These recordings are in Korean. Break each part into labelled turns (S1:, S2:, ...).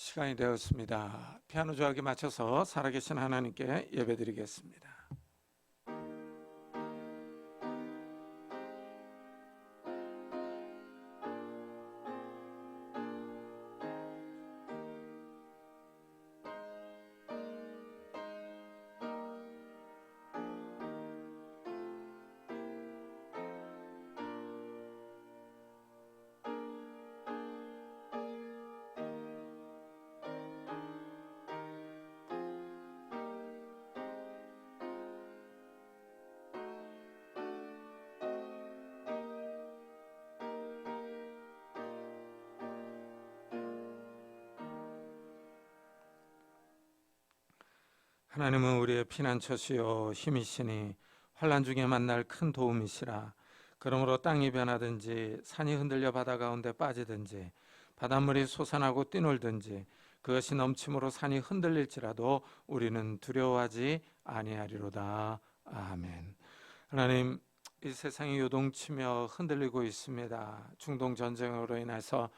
S1: 시간이 되었습니다. 피아노 조각에 맞춰서 살아계신 하나님께 예배드리겠습니다. 하나님은 우리의 피난처시요 힘이시니 환난 중에 만날 큰 도움이시라. 그러므로 땅이 변하든지 산이 흔들려 바다 가운데 빠지든지 바닷물이 솟아나고 뛰놀든지 그것이 넘침으로 산이 흔들릴지라도 우리는 두려워하지 아니하리로다. 아멘. 하나님, 이 세상이 요동치며 흔들리고 있습니다. 중동 전쟁으로 인해서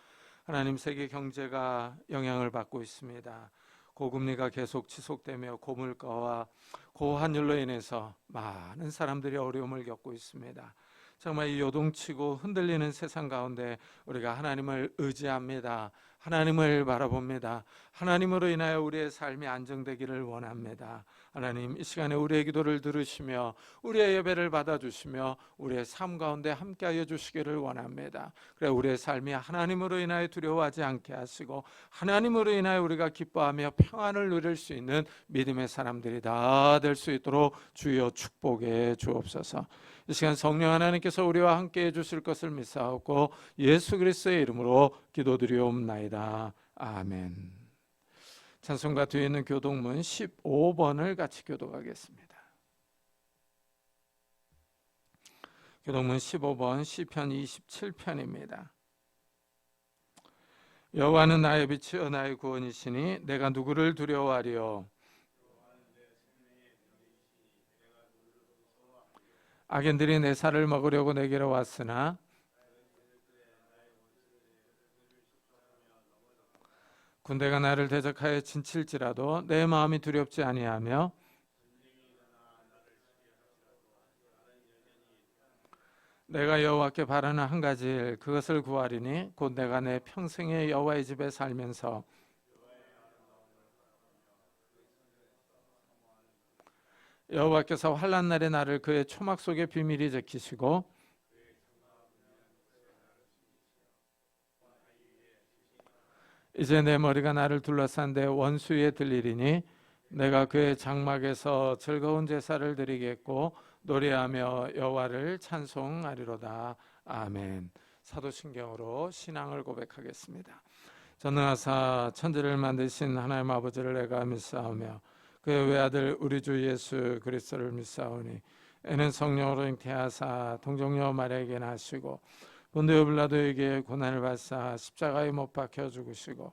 S1: 하나님 세계 경제가 영향을 받고 있습니다. 고금리가 계속 지속되며 고물가와 고환율로 인해서 많은 사람들이 어려움을 겪고 있습니다. 정말 이 요동치고 흔들리는 세상 가운데 우리가 하나님을 의지합니다. 하나님을 바라봅니다. 하나님으로 인하여 우리의 삶이 안정되기를 원합니다. 하나님, 이 시간에 우리의 기도를 들으시며 우리의 예배를 받아주시며 우리의 삶 가운데 함께하여 주시기를 원합니다. 그래 우리의 삶이 하나님으로 인하여 두려워하지 않게 하시고 하나님으로 인하여 우리가 기뻐하며 평안을 누릴 수 있는 믿음의 사람들이 다 될 수 있도록 주여 축복해 주옵소서. 이 시간 성령 하나님께서 우리와 함께해 주실 것을 믿사옵고 예수 그리스도의 이름으로 기도드리옵나이다. 아멘. 찬송가 뒤에 있는 교독문 15번을 같이 교독하겠습니다. 교독문 15번 시편 27편입니다. 여호와는 나의 빛이요 나의 구원이시니 내가 누구를 두려워하리요. 악인들이 내 살을 먹으려고 내게로 왔으나 군대가 나를 대적하여 진칠지라도 내 마음이 두렵지 아니하며 내가 여호와께 바라는 한 가지 일 그것을 구하리니 곧 내가 내 평생에 여호와의 집에 살면서 여호와께서 환난 날에 나를 그의 초막 속에 비밀히 지키시고 이제 내 머리가 나를 둘러싼 데 원수에 들리리니 내가 그의 장막에서 즐거운 제사를 드리겠고 노래하며 여호와를 찬송하리로다. 아멘. 사도신경으로 신앙을 고백하겠습니다. 전능하사 천지를 만드신 하나님 아버지를 내가 믿사오며 그의 외아들 우리 주 예수 그리스도를 믿사오니 이는 성령으로 잉태하사 동정녀 마리아에게 나시고 본디오 빌라도에게 고난을 받사 십자가에 못 박혀 죽으시고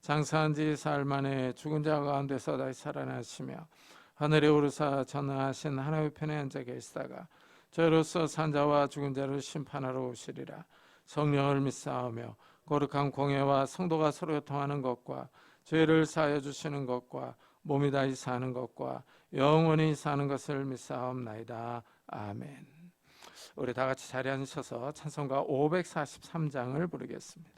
S1: 장사한 지 사흘 만에 죽은 자 가운데서 다시 살아나시며 하늘에 오르사 전능하신 하나님의 편에 앉아 계시다가 저로서 산자와 죽은 자를 심판하러 오시리라. 성령을 믿사오며 거룩한 공회와 성도가 서로 통하는 것과 죄를 사하여 주시는 것과 몸이 다시 사는 것과 영원히 사는 것을 믿사옵나이다. 아멘. 우리 다 같이 자리에 앉으셔서 찬송가 543장을 부르겠습니다.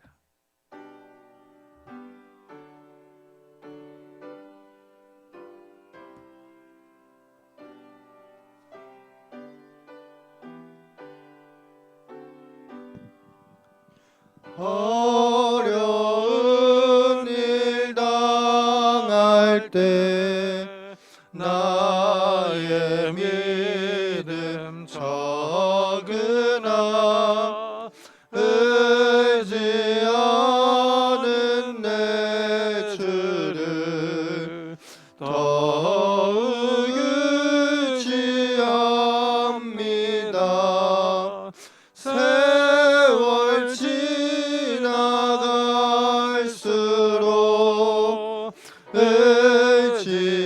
S2: 어려운 일 당할 때 나의 믿음 적으나 의지하는 내 주를 더욱 의지합니다. 세월 지나갈수록 의지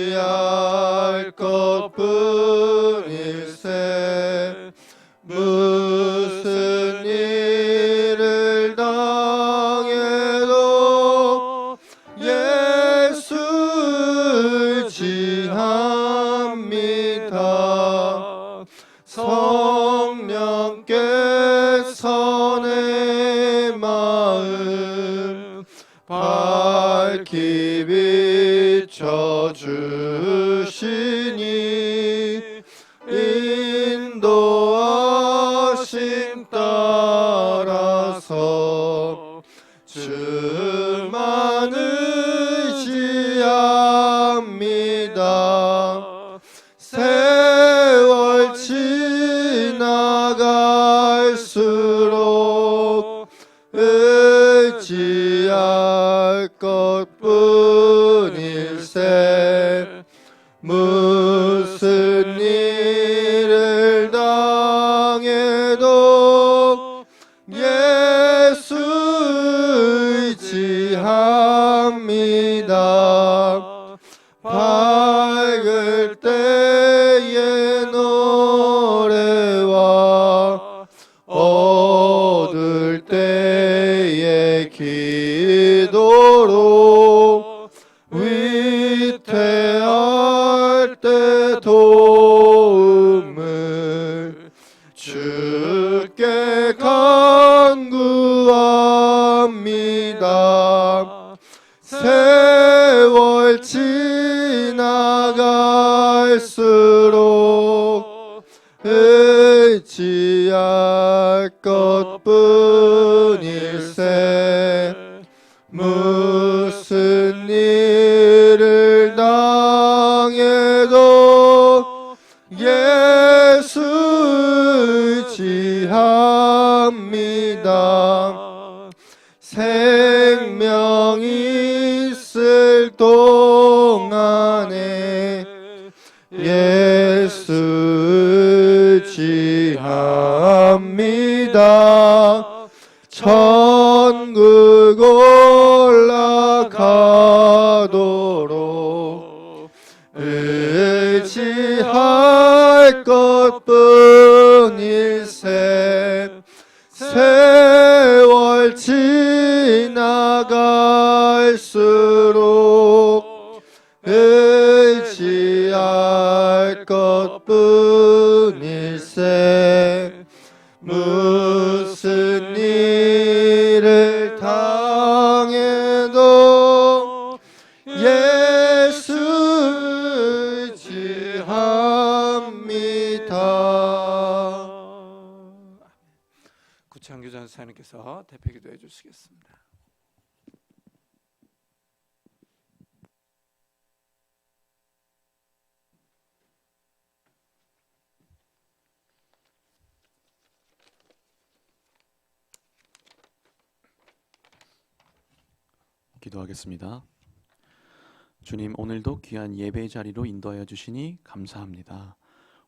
S2: 밝히 비춰주시니 인도하심 따라서 주만 의지합니다. 세월 지나갈수록 의지할 것뿐일세. 무슨 일을 당해도 예수 의지합니다. 밝을 때의 노래와 어두울 때의 기도로 위태할 때 도움을 주께 간구합니다. 세월 지나갈수록 의지할 것뿐일세. 무슨 일을 당해도 예수 의지합니다. 생명이 있을 동안에 예수 의지합니다. 천국 올라가도록 의지할 것뿐일세. 세월 지나갈수록 의지할 것뿐일세. 무슨 일을 당해도 예수 의지합니다.
S1: 구창규 전사님께서 대표기도해 주시겠습니다.
S3: 기도하겠습니다. 주님, 오늘도 귀한 예배 자리로 인도하여 주시니 감사합니다.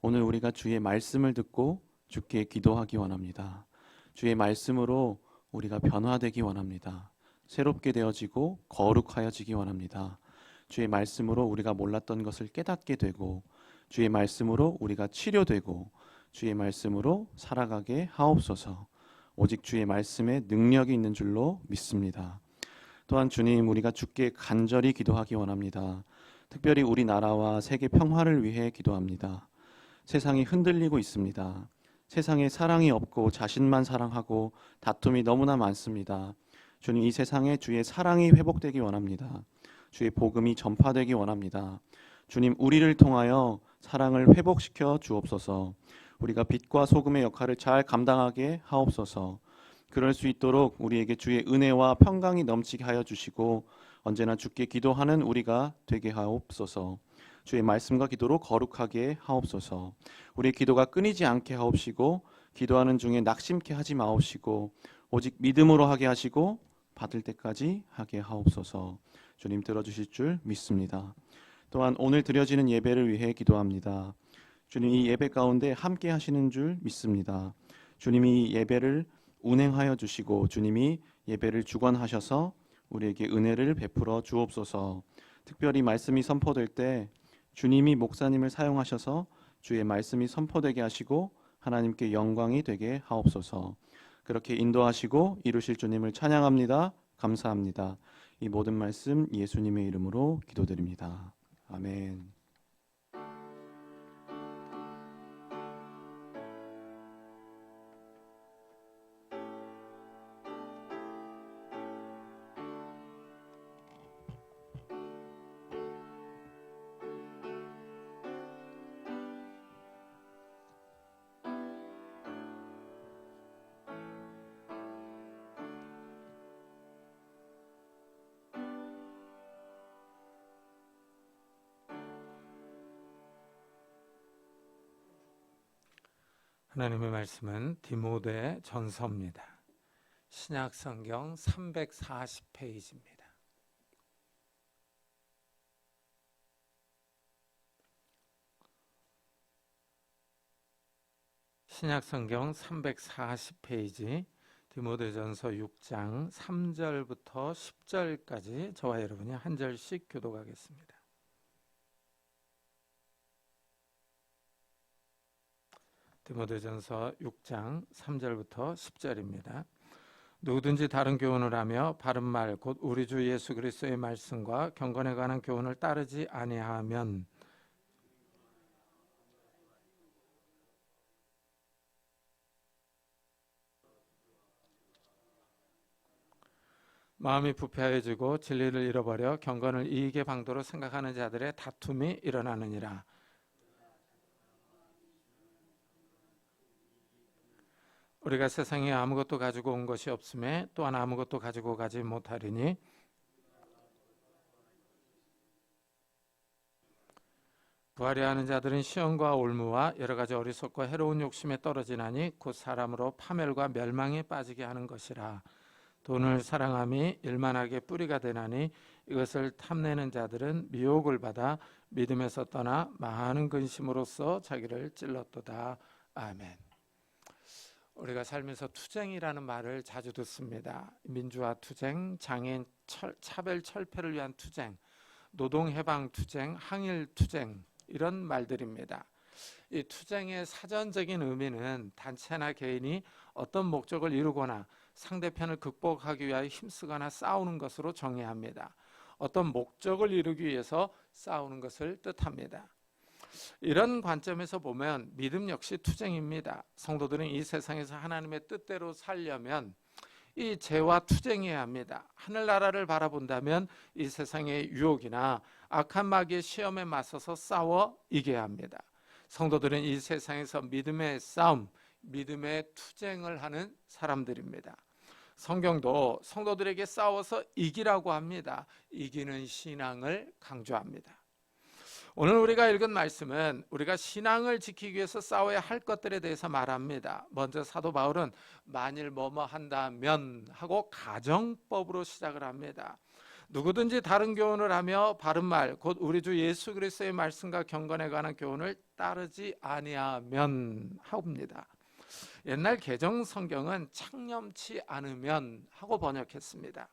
S3: 오늘 우리가 주의 말씀을 듣고 주께 기도하기 원합니다. 주의 말씀으로 우리가 변화되기 원합니다. 새롭게 되어지고 거룩하여지기 원합니다. 주의 말씀으로 우리가 몰랐던 것을 깨닫게 되고, 주의 말씀으로 우리가 치료되고, 주의 말씀으로 살아가게 하옵소서. 오직 주의 말씀에 능력이 있는 줄로 믿습니다. 또한 주님, 우리가 주께 간절히 기도하기 원합니다. 특별히 우리나라와 세계 평화를 위해 기도합니다. 세상이 흔들리고 있습니다. 세상에 사랑이 없고 자신만 사랑하고 다툼이 너무나 많습니다. 주님, 이 세상에 주의 사랑이 회복되기 원합니다. 주의 복음이 전파되기 원합니다. 주님, 우리를 통하여 사랑을 회복시켜 주옵소서. 우리가 빛과 소금의 역할을 잘 감당하게 하옵소서. 그럴 수 있도록 우리에게 주의 은혜와 평강이 넘치게 하여 주시고, 언제나 주께 기도하는 우리가 되게 하옵소서. 주의 말씀과 기도로 거룩하게 하옵소서. 우리의 기도가 끊이지 않게 하옵시고, 기도하는 중에 낙심케 하지 마옵시고, 오직 믿음으로 하게 하시고 받을 때까지 하게 하옵소서. 주님, 들어주실 줄 믿습니다. 또한 오늘 드려지는 예배를 위해 기도합니다. 주님, 이 예배 가운데 함께 하시는 줄 믿습니다. 주님이 예배를 운행하여 주시고, 주님이 예배를 주관하셔서 우리에게 은혜를 베풀어 주옵소서. 특별히 말씀이 선포될 때 주님이 목사님을 사용하셔서 주의 말씀이 선포되게 하시고 하나님께 영광이 되게 하옵소서. 그렇게 인도하시고 이루실 주님을 찬양합니다. 감사합니다. 이 모든 말씀 예수님의 이름으로 기도드립니다. 아멘.
S1: 하나님의 말씀은 디모데 전서입니다. 신약 성경 340페이지입니다. 신약 성경 340페이지 디모데전서 6장 3절부터 10절까지 저와 여러분이 한 절씩 교독하겠습니다. 디모데전서 6장 3절부터 10절입니다. 누구든지 다른 교훈을 하며 바른 말 곧 우리 주 예수 그리스도의 말씀과 경건에 관한 교훈을 따르지 아니하면 마음이 부패해지고 진리를 잃어버려 경건을 이익의 방도로 생각하는 자들의 다툼이 일어나느니라. 우리가 세상에 아무것도 가지고 온 것이 없음에 또한 아무것도 가지고 가지 못하리니 부하려 하는 자들은 시험과 올무와 여러 가지 어리석고 해로운 욕심에 떨어지나니 곧 사람으로 파멸과 멸망에 빠지게 하는 것이라. 돈을 사랑함이 일만하게 뿌리가 되나니 이것을 탐내는 자들은 미혹을 받아 믿음에서 떠나 많은 근심으로써 자기를 찔렀도다. 아멘. 우리가 살면서 투쟁이라는 말을 자주 듣습니다. 민주화 투쟁, 장애인 차별 철폐를 위한 투쟁, 노동해방 투쟁, 항일 투쟁 이런 말들입니다. 이 투쟁의 사전적인 의미는 단체나 개인이 어떤 목적을 이루거나 상대편을 극복하기 위하여 힘쓰거나 싸우는 것으로 정의합니다. 어떤 목적을 이루기 위해서 싸우는 것을 뜻합니다. 이런 관점에서 보면 믿음 역시 투쟁입니다. 성도들은 이 세상에서 하나님의 뜻대로 살려면 이 죄와 투쟁해야 합니다. 하늘나라를 바라본다면 이 세상의 유혹이나 악한 마귀의 시험에 맞서서 싸워 이겨야 합니다. 성도들은 이 세상에서 믿음의 싸움, 믿음의 투쟁을 하는 사람들입니다. 성경도 성도들에게 싸워서 이기라고 합니다. 이기는 신앙을 강조합니다. 오늘 우리가 읽은 말씀은 우리가 신앙을 지키기 위해서 싸워야 할 것들에 대해서 말합니다. 먼저 사도 바울은 만일 뭐뭐 한다면 하고 가정법으로 시작을 합니다. 누구든지 다른 교훈을 하며 바른 말 곧 우리 주 예수 그리스도의 말씀과 경건에 관한 교훈을 따르지 아니하면 하옵니다. 옛날 개정 성경은 창념치 않으면 하고 번역했습니다.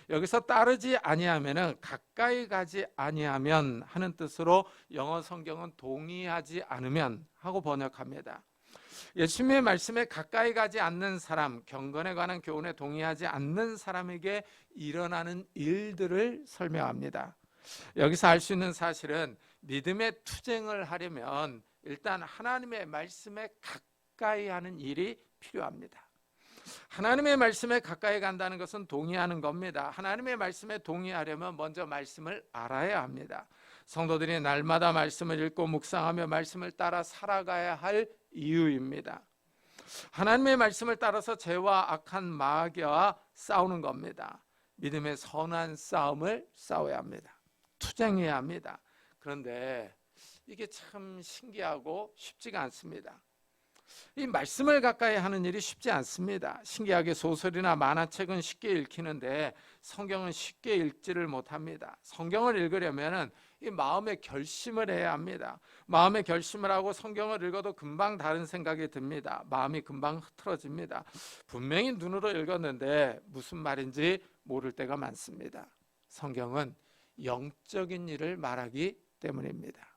S1: 여기서 따르지 아니하면은 가까이 가지 아니하면 하는 뜻으로 영어 성경은 동의하지 않으면 하고 번역합니다. 예수님의 말씀에 가까이 가지 않는 사람, 경건에 관한 교훈에 동의하지 않는 사람에게 일어나는 일들을 설명합니다. 여기서 알 수 있는 사실은 믿음의 투쟁을 하려면 일단 하나님의 말씀에 가까이 하는 일이 필요합니다. 하나님의 말씀에 가까이 간다는 것은 동의하는 겁니다. 하나님의 말씀에 동의하려면 먼저 말씀을 알아야 합니다. 성도들이 날마다 말씀을 읽고 묵상하며 말씀을 따라 살아가야 할 이유입니다. 하나님의 말씀을 따라서 죄와 악한 마귀와 싸우는 겁니다. 믿음의 선한 싸움을 싸워야 합니다. 투쟁해야 합니다. 그런데 이게 참 신기하고 쉽지가 않습니다. 이 말씀을 가까이 하는 일이 쉽지 않습니다. 신기하게 소설이나 만화책은 쉽게 읽히는데 성경은 쉽게 읽지를 못합니다. 성경을 읽으려면 이 마음의 결심을 해야 합니다. 마음의 결심을 하고 성경을 읽어도 금방 다른 생각이 듭니다. 마음이 금방 흐트러집니다. 분명히 눈으로 읽었는데 무슨 말인지 모를 때가 많습니다. 성경은 영적인 일을 말하기 때문입니다.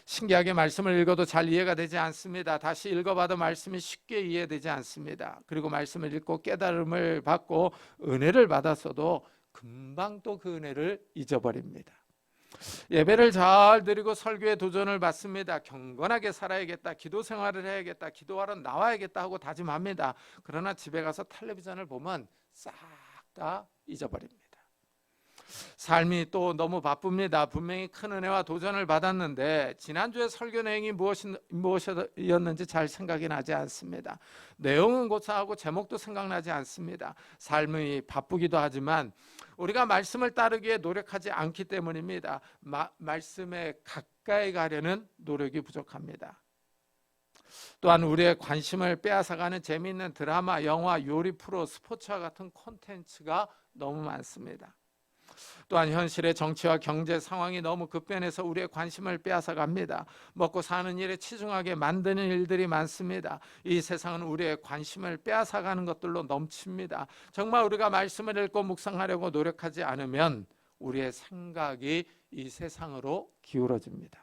S1: 신기하게 말씀을 읽어도 잘 이해가 되지 않습니다. 다시 읽어봐도 말씀이 쉽게 이해되지 않습니다. 그리고 말씀을 읽고 깨달음을 받고 은혜를 받았어도 금방 또 그 은혜를 잊어버립니다. 예배를 잘 드리고 설교에 도전을 받습니다. 경건하게 살아야겠다, 기도 생활을 해야겠다, 기도하러 나와야겠다 하고 다짐합니다. 그러나 집에 가서 텔레비전을 보면 싹 다 잊어버립니다. 삶이 또 너무 바쁩니다. 분명히 큰 은혜와 도전을 받았는데 지난주에 설교 내용이 무엇이었는지 잘 생각이 나지 않습니다. 내용은 고사하고 제목도 생각나지 않습니다. 삶이 바쁘기도 하지만 우리가 말씀을 따르기에 노력하지 않기 때문입니다. 말씀에 가까이 가려는 노력이 부족합니다. 또한 우리의 관심을 빼앗아가는 재미있는 드라마, 영화, 요리 프로, 스포츠와 같은 콘텐츠가 너무 많습니다. 또한 현실의 정치와 경제 상황이 너무 급변해서 우리의 관심을 빼앗아갑니다. 먹고 사는 일에 치중하게 만드는 일들이 많습니다. 이 세상은 우리의 관심을 빼앗아가는 것들로 넘칩니다. 정말 우리가 말씀을 읽고 묵상하려고 노력하지 않으면 우리의 생각이 이 세상으로 기울어집니다.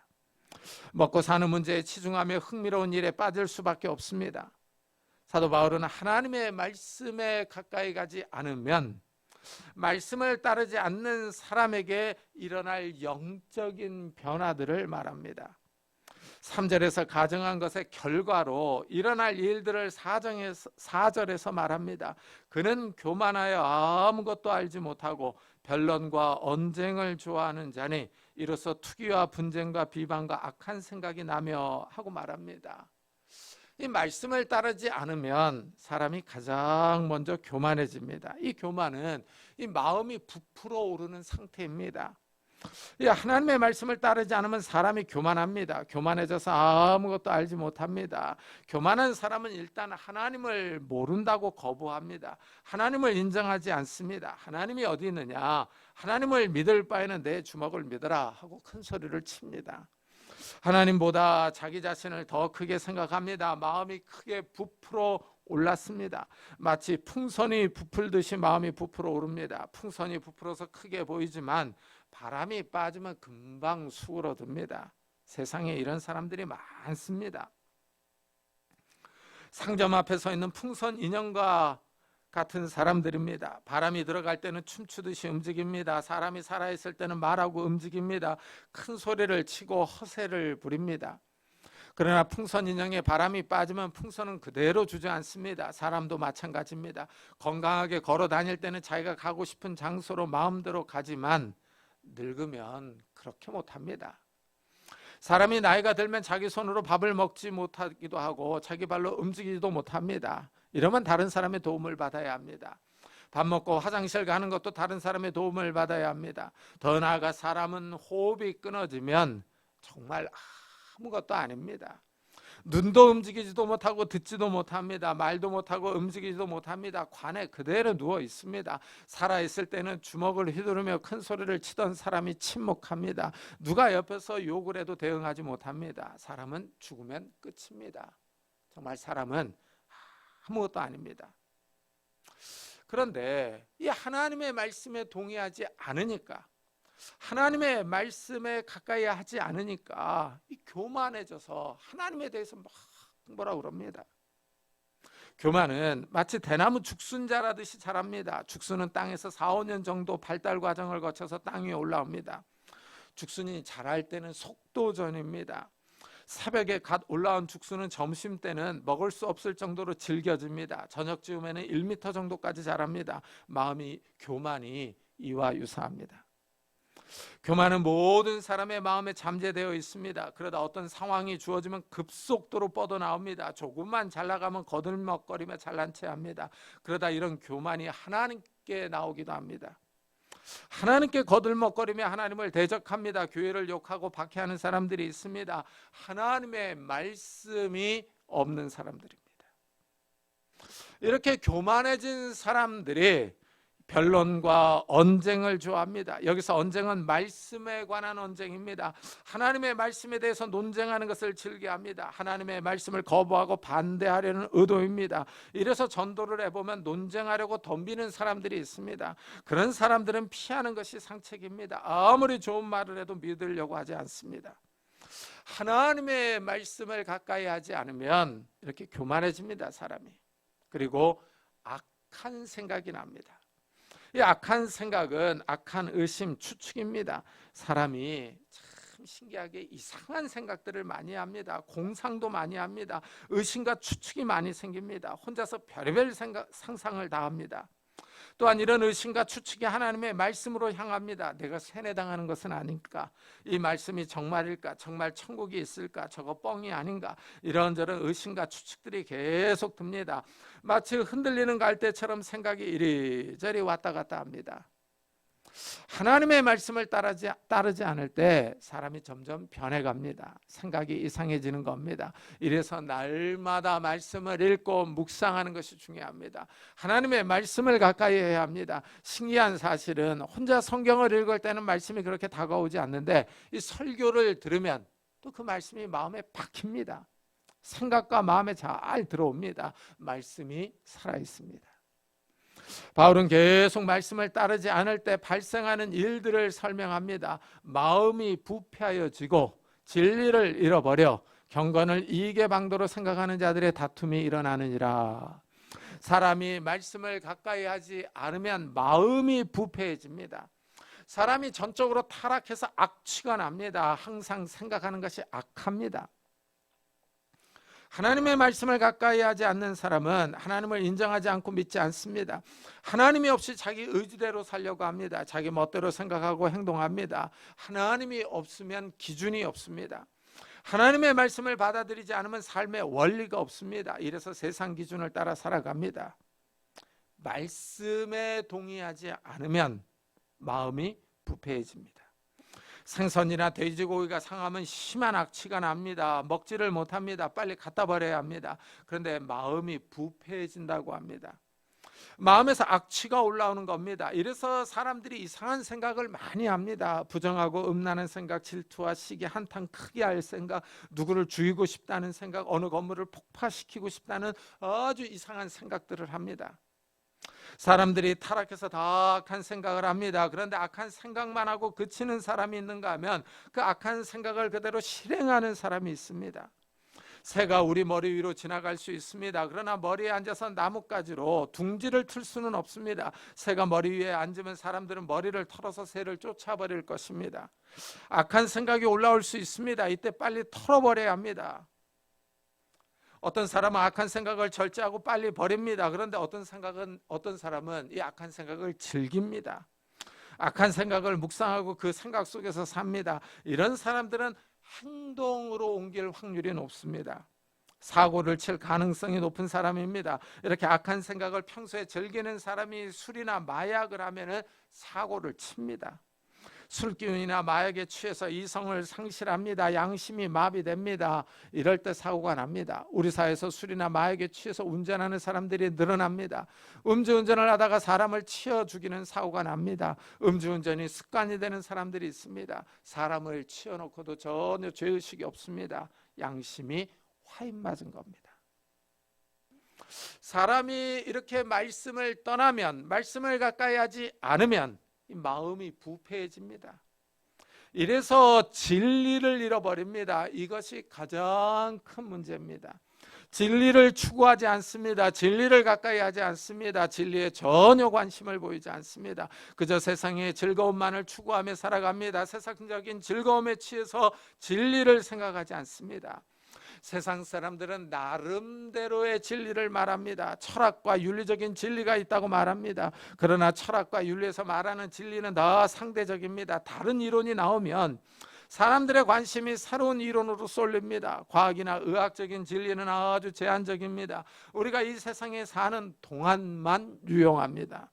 S1: 먹고 사는 문제에 치중하며 흥미로운 일에 빠질 수밖에 없습니다. 사도 바울은 하나님의 말씀에 가까이 가지 않으면 말씀을 따르지 않는 사람에게 일어날 영적인 변화들을 말합니다. 3절에서 가정한 것의 결과로 일어날 일들을 4절에서 말합니다. 그는 교만하여 아무것도 알지 못하고 변론과 언쟁을 좋아하는 자니 이로써 투기와 분쟁과 비방과 악한 생각이 나며 하고 말합니다. 이 말씀을 따르지 않으면 사람이 가장 먼저 교만해집니다. 이 교만은 이 마음이 부풀어 오르는 상태입니다. 하나님의 말씀을 따르지 않으면 사람이 교만합니다. 교만해져서 아무것도 알지 못합니다. 교만한 사람은 일단 하나님을 모른다고 거부합니다. 하나님을 인정하지 않습니다. 하나님이 어디 있느냐? 하나님을 믿을 바에는 내 주먹을 믿어라 하고 큰 소리를 칩니다. 하나님보다 자기 자신을 더 크게 생각합니다. 마음이 크게 부풀어 올랐습니다. 마치 풍선이 부풀듯이 마음이 부풀어 오릅니다. 풍선이 부풀어서 크게 보이지만 바람이 빠지면 금방 수그러듭니다. 세상에 이런 사람들이 많습니다. 상점 앞에 서 있는 풍선 인형과 같은 사람들입니다. 바람이 들어갈 때는 춤추듯이 움직입니다. 사람이 살아있을 때는 말하고 움직입니다. 큰 소리를 치고 허세를 부립니다. 그러나 풍선 인형에 바람이 빠지면 풍선은 그대로 주저앉습니다. 사람도 마찬가지입니다. 건강하게 걸어 다닐 때는 자기가 가고 싶은 장소로 마음대로 가지만 늙으면 그렇게 못합니다. 사람이 나이가 들면 자기 손으로 밥을 먹지 못하기도 하고 자기 발로 움직이지도 못합니다. 이러면 다른 사람의 도움을 받아야 합니다. 밥 먹고 화장실 가는 것도 다른 사람의 도움을 받아야 합니다. 더 나아가 사람은 호흡이 끊어지면 정말 아무것도 아닙니다. 눈도 움직이지도 못하고 듣지도 못합니다. 말도 못하고 움직이지도 못합니다. 관에 그대로 누워 있습니다. 살아있을 때는 주먹을 휘두르며 큰 소리를 치던 사람이 침묵합니다. 누가 옆에서 욕을 해도 대응하지 못합니다. 사람은 죽으면 끝입니다. 정말 사람은 아무것도 아닙니다. 그런데 이 하나님의 말씀에 동의하지 않으니까, 하나님의 말씀에 가까이 하지 않으니까 이 교만해져서 하나님에 대해서 막 뭐라 그럽니다. 교만은 마치 대나무 죽순자라듯이 자랍니다. 죽순은 땅에서 4, 5년 정도 발달 과정을 거쳐서 땅 위에 올라옵니다. 죽순이 자랄 때는 속도전입니다. 새벽에 갓 올라온 죽순은 점심때는 먹을 수 없을 정도로 질겨집니다. 저녁 즈음에는 1m 정도까지 자랍니다. 교만이 이와 유사합니다. 교만은 모든 사람의 마음에 잠재되어 있습니다. 그러다 어떤 상황이 주어지면 급속도로 뻗어나옵니다. 조금만 잘 나가면 거들먹거리며 잘난 체합니다. 그러다 이런 교만이 하나님께 나오기도 합니다. 하나님께 거들먹거리며 하나님을 대적합니다. 교회를 욕하고 박해하는 사람들이 있습니다. 하나님의 말씀이 없는 사람들입니다. 이렇게 교만해진 사람들이 변론과 언쟁을 좋아합니다. 여기서 언쟁은 말씀에 관한 언쟁입니다. 하나님의 말씀에 대해서 논쟁하는 것을 즐겨합니다. 하나님의 말씀을 거부하고 반대하려는 의도입니다. 이래서 전도를 해보면 논쟁하려고 덤비는 사람들이 있습니다. 그런 사람들은 피하는 것이 상책입니다. 아무리 좋은 말을 해도 믿으려고 하지 않습니다. 하나님의 말씀을 가까이 하지 않으면 이렇게 교만해집니다, 사람이. 그리고 악한 생각이 납니다. 이 악한 생각은 악한 의심, 추측입니다. 사람이 참 신기하게 이상한 생각들을 많이 합니다. 공상도 많이 합니다. 의심과 추측이 많이 생깁니다. 혼자서 별의별 상상을 다 합니다. 또한 이런 의심과 추측이 하나님의 말씀으로 향합니다. 내가 세뇌당하는 것은 아닐까? 이 말씀이 정말일까? 정말 천국이 있을까? 저거 뻥이 아닌가? 이런저런 의심과 추측들이 계속 듭니다. 마치 흔들리는 갈대처럼 생각이 이리저리 왔다 갔다 합니다. 하나님의 말씀을 따르지 않을 때 사람이 점점 변해갑니다. 생각이 이상해지는 겁니다. 이래서 날마다 말씀을 읽고 묵상하는 것이 중요합니다. 하나님의 말씀을 가까이 해야 합니다. 신기한 사실은 혼자 성경을 읽을 때는 말씀이 그렇게 다가오지 않는데 이 설교를 들으면 또 그 말씀이 마음에 박힙니다. 생각과 마음에 잘 들어옵니다. 말씀이 살아있습니다. 바울은 계속 말씀을 따르지 않을 때 발생하는 일들을 설명합니다. 마음이 부패하여지고 진리를 잃어버려 경건을 이익의 방도로 생각하는 자들의 다툼이 일어나느니라. 사람이 말씀을 가까이 하지 않으면 마음이 부패해집니다. 사람이 전적으로 타락해서 악취가 납니다. 항상 생각하는 것이 악합니다. 하나님의 말씀을 가까이 하지 않는 사람은 하나님을 인정하지 않고 믿지 않습니다. 하나님이 없이 자기 의지대로 살려고 합니다. 자기 멋대로 생각하고 행동합니다. 하나님이 없으면 기준이 없습니다. 하나님의 말씀을 받아들이지 않으면 삶의 원리가 없습니다. 이래서 세상 기준을 따라 살아갑니다. 말씀에 동의하지 않으면 마음이 부패해집니다. 생선이나 돼지고기가 상하면 심한 악취가 납니다. 먹지를 못합니다. 빨리 갖다 버려야 합니다. 그런데 마음이 부패해진다고 합니다. 마음에서 악취가 올라오는 겁니다. 이래서 사람들이 이상한 생각을 많이 합니다. 부정하고 음란한 생각, 질투와 시기, 한탕 크게 할 생각, 누구를 죽이고 싶다는 생각, 어느 건물을 폭파시키고 싶다는 아주 이상한 생각들을 합니다. 사람들이 타락해서 다 악한 생각을 합니다. 그런데 악한 생각만 하고 그치는 사람이 있는가 하면 그 악한 생각을 그대로 실행하는 사람이 있습니다. 새가 우리 머리 위로 지나갈 수 있습니다. 그러나 머리에 앉아서 나뭇가지로 둥지를 틀 수는 없습니다. 새가 머리 위에 앉으면 사람들은 머리를 털어서 새를 쫓아버릴 것입니다. 악한 생각이 올라올 수 있습니다. 이때 빨리 털어버려야 합니다. 어떤 사람은 악한 생각을 절제하고 빨리 버립니다. 그런데 어떤 사람은 이 악한 생각을 즐깁니다. 악한 생각을 묵상하고 그 생각 속에서 삽니다. 이런 사람들은 행동으로 옮길 확률이 높습니다. 사고를 칠 가능성이 높은 사람입니다. 이렇게 악한 생각을 평소에 즐기는 사람이 술이나 마약을 하면은 사고를 칩니다. 술기운이나 마약에 취해서 이성을 상실합니다. 양심이 마비됩니다. 이럴 때 사고가 납니다. 우리 사회에서 술이나 마약에 취해서 운전하는 사람들이 늘어납니다. 음주운전을 하다가 사람을 치어 죽이는 사고가 납니다. 음주운전이 습관이 되는 사람들이 있습니다. 사람을 치어놓고도 전혀 죄의식이 없습니다. 양심이 화인 맞은 겁니다. 사람이 이렇게 말씀을 떠나면, 말씀을 가까이 하지 않으면 마음이 부패해집니다. 이래서 진리를 잃어버립니다. 이것이 가장 큰 문제입니다. 진리를 추구하지 않습니다. 진리를 가까이 하지 않습니다. 진리에 전혀 관심을 보이지 않습니다. 그저 세상의 즐거움만을 추구하며 살아갑니다. 세상적인 즐거움에 취해서 진리를 생각하지 않습니다. 세상 사람들은 나름대로의 진리를 말합니다. 철학과 윤리적인 진리가 있다고 말합니다. 그러나 철학과 윤리에서 말하는 진리는 다 상대적입니다. 다른 이론이 나오면 사람들의 관심이 새로운 이론으로 쏠립니다. 과학이나 의학적인 진리는 아주 제한적입니다. 우리가 이 세상에 사는 동안만 유용합니다.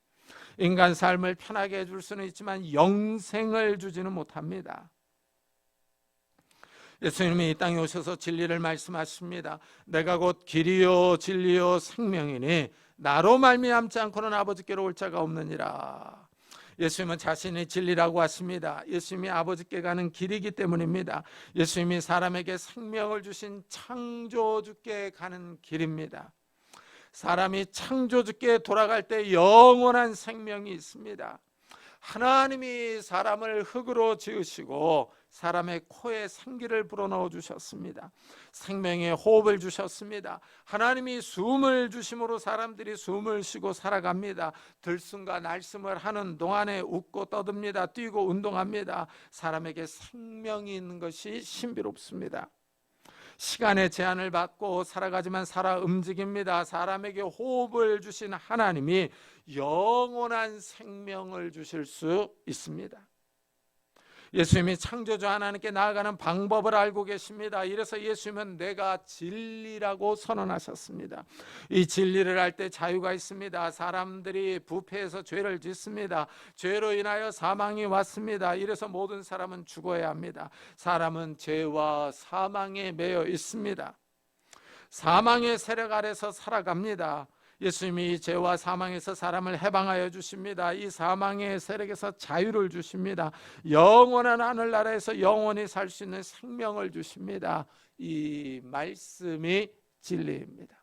S1: 인간 삶을 편하게 해줄 수는 있지만 영생을 주지는 못합니다. 예수님이 이 땅에 오셔서 진리를 말씀하십니다. 내가 곧 길이요 진리요 생명이니 나로 말미암지 않고는 아버지께로 올 자가 없느니라. 예수님은 자신이 진리라고 하십니다. 예수님이 아버지께 가는 길이기 때문입니다. 예수님이 사람에게 생명을 주신 창조주께 가는 길입니다. 사람이 창조주께 돌아갈 때 영원한 생명이 있습니다. 하나님이 사람을 흙으로 지으시고 사람의 코에 생기를 불어넣어 주셨습니다. 생명의 호흡을 주셨습니다. 하나님이 숨을 주심으로 사람들이 숨을 쉬고 살아갑니다. 들숨과 날숨을 하는 동안에 웃고 떠듭니다. 뛰고 운동합니다. 사람에게 생명이 있는 것이 신비롭습니다. 시간의 제한을 받고 살아가지만 살아 움직입니다. 사람에게 호흡을 주신 하나님이 영원한 생명을 주실 수 있습니다. 예수님이 창조주 하나님께 나아가는 방법을 알고 계십니다. 이래서 예수님은 내가 진리라고 선언하셨습니다. 이 진리를 알 때 자유가 있습니다. 사람들이 부패해서 죄를 짓습니다. 죄로 인하여 사망이 왔습니다. 이래서 모든 사람은 죽어야 합니다. 사람은 죄와 사망에 매여 있습니다. 사망의 세력 아래서 살아갑니다. 예수님이 죄와 사망에서 사람을 해방하여 주십니다. 이 사망의 세력에서 자유를 주십니다. 영원한 하늘나라에서 영원히 살 수 있는 생명을 주십니다. 이 말씀이 진리입니다.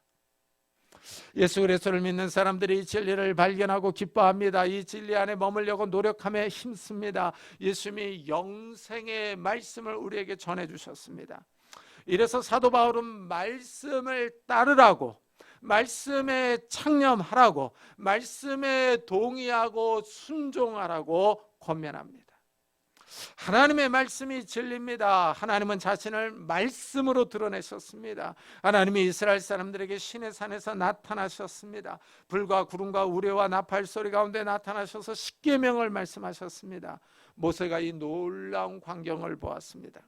S1: 예수 그리스도를 믿는 사람들이 이 진리를 발견하고 기뻐합니다. 이 진리 안에 머물려고 노력하며 힘씁니다. 예수님이 영생의 말씀을 우리에게 전해주셨습니다. 이래서 사도 바울은 말씀을 따르라고, 말씀에 창념하라고, 말씀에 동의하고 순종하라고 권면합니다. 하나님의 말씀이 진리입니다. 하나님은 자신을 말씀으로 드러내셨습니다. 하나님이 이스라엘 사람들에게 시내 산에서 나타나셨습니다. 불과 구름과 우레와 나팔 소리 가운데 나타나셔서 십계명을 말씀하셨습니다. 모세가 이 놀라운 광경을 보았습니다.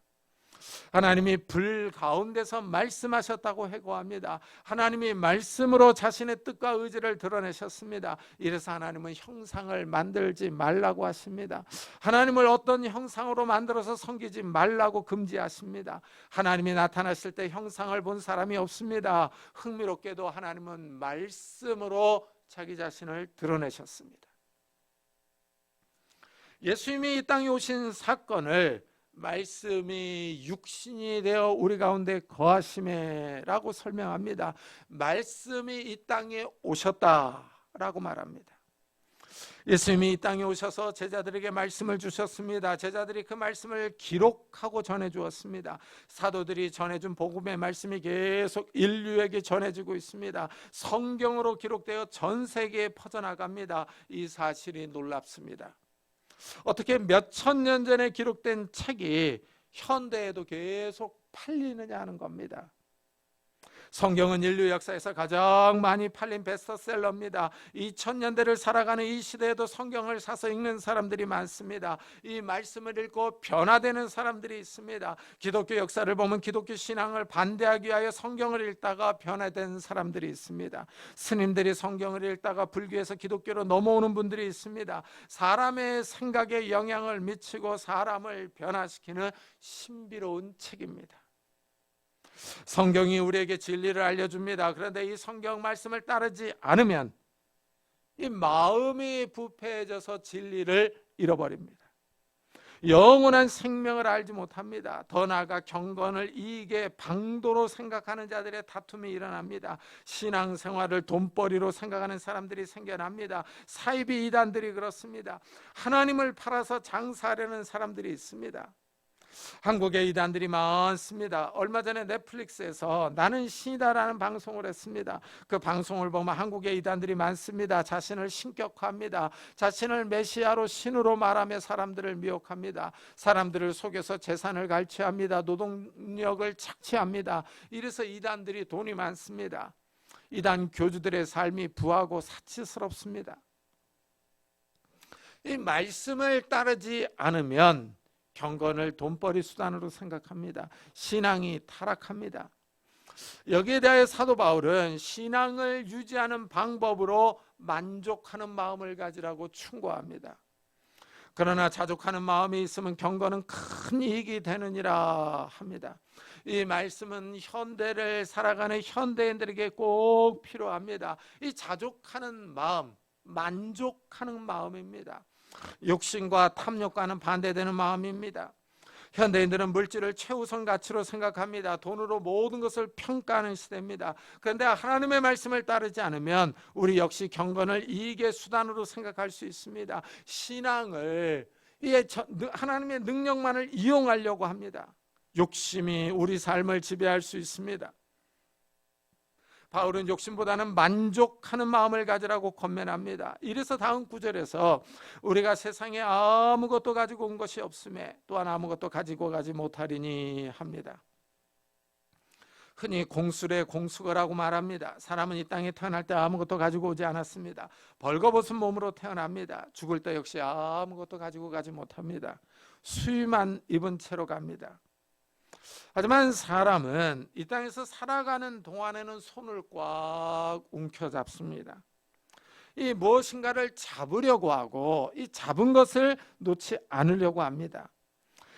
S1: 하나님이 불 가운데서 말씀하셨다고 회고합니다. 하나님이 말씀으로 자신의 뜻과 의지를 드러내셨습니다. 이래서 하나님은 형상을 만들지 말라고 하십니다. 하나님을 어떤 형상으로 만들어서 섬기지 말라고 금지하십니다. 하나님이 나타났을 때 형상을 본 사람이 없습니다. 흥미롭게도 하나님은 말씀으로 자기 자신을 드러내셨습니다. 예수님이 이 땅에 오신 사건을 말씀이 육신이 되어 우리 가운데 거하심에라고 설명합니다. 말씀이 이 땅에 오셨다라고 말합니다. 예수님이 이 땅에 오셔서 제자들에게 말씀을 주셨습니다. 제자들이 그 말씀을 기록하고 전해주었습니다. 사도들이 전해준 복음의 말씀이 계속 인류에게 전해지고 있습니다. 성경으로 기록되어 전 세계에 퍼져나갑니다. 이 사실이 놀랍습니다. 어떻게 몇천 년 전에 기록된 책이 현대에도 계속 팔리느냐 하는 겁니다. 성경은 인류 역사에서 가장 많이 팔린 베스트셀러입니다. 2000년대를 살아가는 이 시대에도 성경을 사서 읽는 사람들이 많습니다. 이 말씀을 읽고 변화되는 사람들이 있습니다. 기독교 역사를 보면 기독교 신앙을 반대하기 위하여 성경을 읽다가 변화된 사람들이 있습니다. 스님들이 성경을 읽다가 불교에서 기독교로 넘어오는 분들이 있습니다. 사람의 생각에 영향을 미치고 사람을 변화시키는 신비로운 책입니다. 성경이 우리에게 진리를 알려줍니다. 그런데 이 성경 말씀을 따르지 않으면 이 마음이 부패해져서 진리를 잃어버립니다. 영원한 생명을 알지 못합니다. 더 나아가 경건을 이익의 방도로 생각하는 자들의 다툼이 일어납니다. 신앙생활을 돈벌이로 생각하는 사람들이 생겨납니다. 사이비 이단들이 그렇습니다. 하나님을 팔아서 장사하려는 사람들이 있습니다. 한국에 이단들이 많습니다. 얼마 전에 넷플릭스에서 나는 신이다라는 방송을 했습니다. 그 방송을 보면 한국에 이단들이 많습니다. 자신을 신격화합니다. 자신을 메시아로 신으로 말하며 사람들을 미혹합니다. 사람들을 속여서 재산을 갈취합니다. 노동력을 착취합니다. 이래서 이단들이 돈이 많습니다. 이단 교주들의 삶이 부하고 사치스럽습니다. 이 말씀을 따르지 않으면 경건을 돈벌이 수단으로 생각합니다. 신앙이 타락합니다. 여기에 대하여 사도 바울은 신앙을 유지하는 방법으로 만족하는 마음을 가지라고 충고합니다. 그러나 자족하는 마음이 있으면 경건은 큰 이익이 되느니라 합니다. 이 말씀은 현대를 살아가는 현대인들에게 꼭 필요합니다. 이 자족하는 마음, 만족하는 마음입니다. 욕심과 탐욕과는 반대되는 마음입니다. 현대인들은 물질을 최우선 가치로 생각합니다. 돈으로 모든 것을 평가하는 시대입니다. 그런데 하나님의 말씀을 따르지 않으면 우리 역시 경건을 이익의 수단으로 생각할 수 있습니다. 신앙을 하나님의 능력만을 이용하려고 합니다. 욕심이 우리 삶을 지배할 수 있습니다. 바울은 욕심보다는 만족하는 마음을 가지라고 권면합니다. 이래서 다음 구절에서 우리가 세상에 아무것도 가지고 온 것이 없음에 또한 아무것도 가지고 가지 못하리니 합니다. 흔히 공수래 공수거라고 말합니다. 사람은 이 땅에 태어날 때 아무것도 가지고 오지 않았습니다. 벌거벗은 몸으로 태어납니다. 죽을 때 역시 아무것도 가지고 가지 못합니다. 수위만 입은 채로 갑니다. 하지만 사람은 이 땅에서 살아가는 동안에는 손을 꽉 움켜잡습니다. 이 무엇인가를 잡으려고 하고 이 잡은 것을 놓지 않으려고 합니다.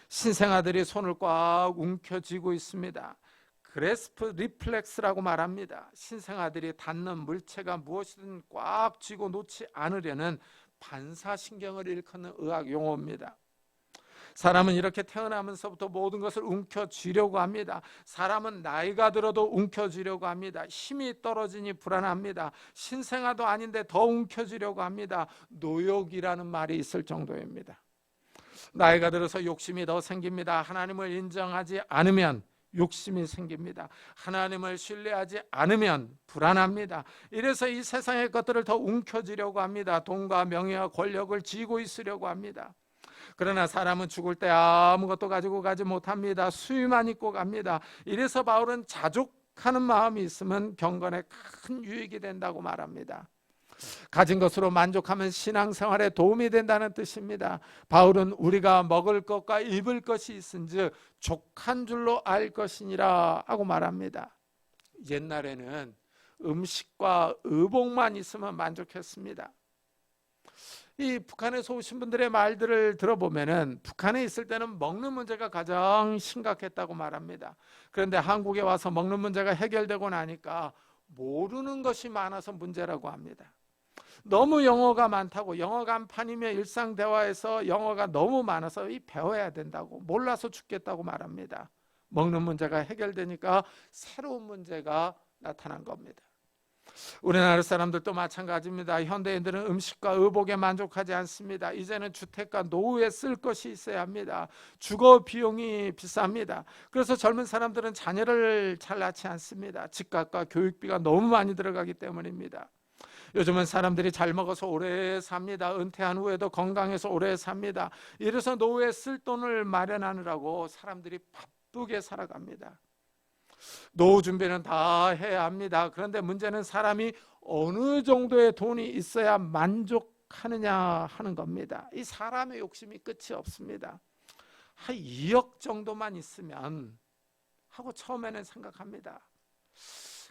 S1: 신생아들이 손을 꽉 움켜쥐고 있습니다. 그래스프 리플렉스라고 말합니다. 신생아들이 닿는 물체가 무엇이든 꽉 쥐고 놓지 않으려는 반사신경을 일컫는 의학 용어입니다. 사람은 이렇게 태어나면서부터 모든 것을 움켜쥐려고 합니다. 사람은 나이가 들어도 움켜쥐려고 합니다. 힘이 떨어지니 불안합니다. 신생아도 아닌데 더 움켜쥐려고 합니다. 노욕이라는 말이 있을 정도입니다. 나이가 들어서 욕심이 더 생깁니다. 하나님을 인정하지 않으면 욕심이 생깁니다. 하나님을 신뢰하지 않으면 불안합니다. 이래서 이 세상의 것들을 더 움켜쥐려고 합니다. 돈과 명예와 권력을 쥐고 있으려고 합니다. 그러나 사람은 죽을 때 아무것도 가지고 가지 못합니다. 수위만 입고 갑니다. 이래서 바울은 자족하는 마음이 있으면 경건에 큰 유익이 된다고 말합니다. 가진 것으로 만족하면 신앙생활에 도움이 된다는 뜻입니다. 바울은 우리가 먹을 것과 입을 것이 있은즉 족한 줄로 알 것이니라 하고 말합니다. 옛날에는 음식과 의복만 있으면 만족했습니다. 이 북한에서 오신 분들의 말들을 들어보면은 북한에 있을 때는 먹는 문제가 가장 심각했다고 말합니다. 그런데 한국에 와서 먹는 문제가 해결되고 나니까 모르는 것이 많아서 문제라고 합니다. 너무 영어가 많다고, 영어 간판이며 일상 대화에서 영어가 너무 많아서 배워야 된다고, 몰라서 죽겠다고 말합니다. 먹는 문제가 해결되니까 새로운 문제가 나타난 겁니다. 우리나라 사람들도 마찬가지입니다. 현대인들은 음식과 의복에 만족하지 않습니다. 이제는 주택과 노후에 쓸 것이 있어야 합니다. 주거 비용이 비쌉니다. 그래서 젊은 사람들은 자녀를 잘 낳지 않습니다. 집값과 교육비가 너무 많이 들어가기 때문입니다. 요즘은 사람들이 잘 먹어서 오래 삽니다. 은퇴한 후에도 건강해서 오래 삽니다. 이래서 노후에 쓸 돈을 마련하느라고 사람들이 바쁘게 살아갑니다. 노후 준비는 다 해야 합니다. 그런데 문제는 사람이 어느 정도의 돈이 있어야 만족하느냐 하는 겁니다. 이 사람의 욕심이 끝이 없습니다. 한 2억 정도만 있으면 하고 처음에는 생각합니다.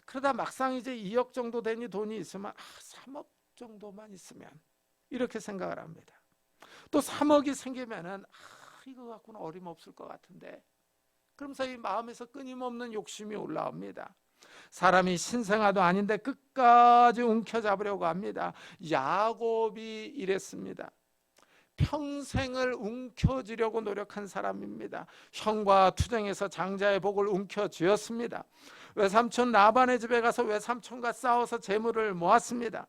S1: 그러다 막상 이제 2억 정도 되니 돈이 있으면 3억 정도만 있으면 이렇게 생각을 합니다. 또 3억이 생기면은 이거 갖고는 어림없을 것 같은데, 그러면서 이 마음에서 끊임없는 욕심이 올라옵니다. 사람이 신생아도 아닌데 끝까지 움켜잡으려고 합니다. 야곱이 이랬습니다. 평생을 움켜쥐려고 노력한 사람입니다. 형과 투쟁에서 장자의 복을 움켜쥐었습니다. 외삼촌 라반의 집에 가서 외삼촌과 싸워서 재물을 모았습니다.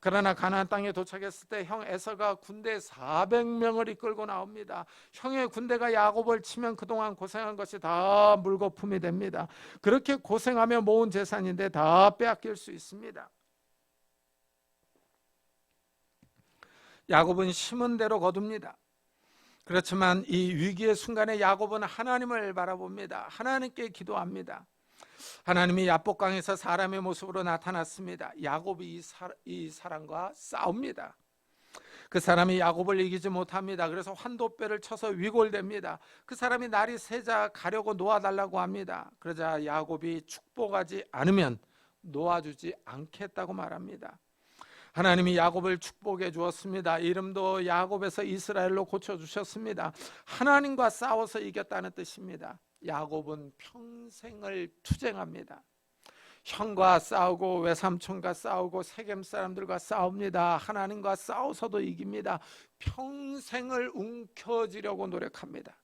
S1: 그러나 가나안 땅에 도착했을 때 형 에서가 군대 400명을 이끌고 나옵니다. 형의 군대가 야곱을 치면 그동안 고생한 것이 다 물거품이 됩니다. 그렇게 고생하며 모은 재산인데 다 빼앗길 수 있습니다. 야곱은 심은 대로 거둡니다. 그렇지만 이 위기의 순간에 야곱은 하나님을 바라봅니다. 하나님께 기도합니다. 하나님이 야복강에서 사람의 모습으로 나타났습니다. 야곱이 이 사람과 싸웁니다. 그 사람이 야곱을 이기지 못합니다. 그래서 환도뼈를 쳐서 위골됩니다. 그 사람이 날이 새자 가려고 놓아달라고 합니다. 그러자 야곱이 축복하지 않으면 놓아주지 않겠다고 말합니다. 하나님이 야곱을 축복해 주었습니다. 이름도 야곱에서 이스라엘로 고쳐주셨습니다. 하나님과 싸워서 이겼다는 뜻입니다. 야곱은 평생을 투쟁합니다. 형과 싸우고 외삼촌과 싸우고 세겜 사람들과 싸웁니다. 하나님과 싸워서도 이깁니다. 평생을 움켜쥐려고 노력합니다.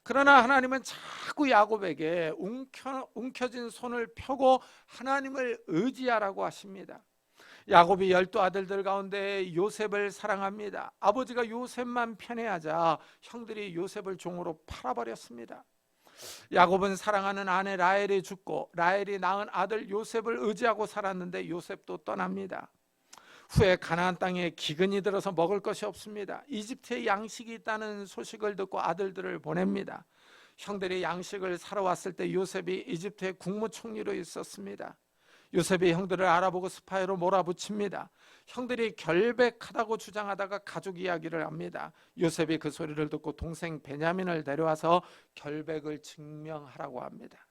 S1: 그러나 하나님은 자꾸 야곱에게 움켜진 손을 펴고 하나님을 의지하라고 하십니다. 야곱이 12아들들 가운데 요셉을 사랑합니다. 아버지가 요셉만 편애하자 형들이 요셉을 종으로 팔아버렸습니다. 야곱은 사랑하는 아내 라헬이 죽고 라헬이 낳은 아들 요셉을 의지하고 살았는데 요셉도 떠납니다. 후에 가나안 땅에 기근이 들어서 먹을 것이 없습니다. 이집트에 양식이 있다는 소식을 듣고 아들들을 보냅니다. 형들이 양식을 사러 왔을 때 요셉이 이집트의 국무총리로 있었습니다. 요셉이 형들을 알아보고 스파이로 몰아붙입니다. 형들이 결백하다고 주장하다가 가족 이야기를 합니다. 요셉이 그 소리를 듣고 동생 베냐민을 데려와서 결백을 증명하라고 합니다.